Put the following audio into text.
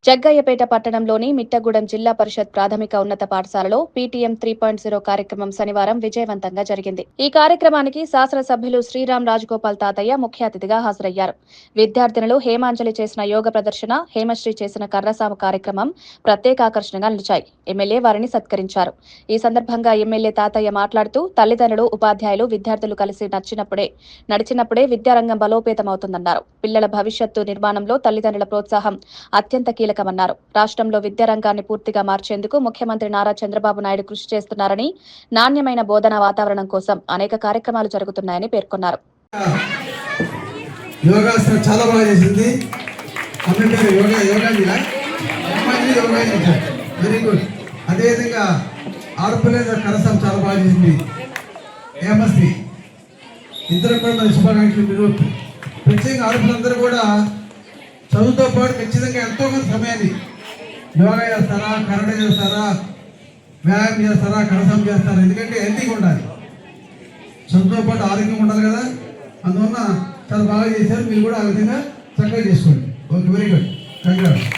జగ్గయ్యపేట పట్టణంలోని మిట్టగూడెం జిల్లా పరిషత్ ప్రాథమిక ఉన్నత పాఠశాలలో పీటీఎం 3.0 కార్యక్రమం శనివారం విజయవంతంగా జరిగింది. ఈ కార్యక్రమానికి శాసనసభ్యులు శ్రీరామ్ రాజగోపాల్ తాతయ్య ముఖ్య అతిథిగా హాజరయ్యారు. విద్యార్థినులు హేమాంజలి చేసిన యోగ ప్రదర్శన, హేమశ్రీ చేసిన కర్రసాము కార్యక్రమం ప్రత్యేక ఆకర్షణగా నిలిచాయి. ఎమ్మెల్యే వారిని సత్కరించారు. ఈ సందర్భంగా ఎమ్మెల్యే తాతయ్య మాట్లాడుతూ తల్లిదండ్రులు, ఉపాధ్యాయులు, విద్యార్థులు కలిసి నడిచినప్పుడే విద్యారంగం బలోపేతమవుతుందన్నారు. పిల్లల భవిష్యత్తు నిర్మాణంలో తల్లిదండ్రుల ప్రోత్సాహం అత్యంత కీలకమన్నారు. రాష్ట్రంలో విద్యారంగాన్ని పూర్తిగా మార్చేందుకు ముఖ్యమంత్రి నారా చంద్రబాబు నాయుడు కృషి చేస్తున్నారని, నాణ్యమైన బోధనా వాతావరణం కోసం అనేక కార్యక్రమాలు జరుగుతున్నాయని పేర్కొన్నారు. చాలా బాగా చేసింది. Very good. అదేవిధంగా ఆడపిల్ల కరసం చాలా బాగా చేసింది. హేమశ్రీ ఇద్దరు కూడా మన శుభాకాంక్షలు. మీరు ప్రత్యేకంగా ఆడపిల్లందరూ కూడా చదువుతో పాటు ఖచ్చితంగా ఎంతో కొంత సమయాన్ని యోగా చేస్తారా, కరాటే చేస్తారా, వ్యాయామం చేస్తారా, కరసం చేస్తారా, ఎందుకంటే హెల్తీగా ఉండాలి. చదువుతో పాటు ఆరోగ్యంగా ఉండాలి కదా. అందువల్ల చాలా బాగా చేశారు. మీరు కూడా ఆ విధంగా చక్కగా చేసుకోండి. Okay, very good. కంగ్రాట్స్.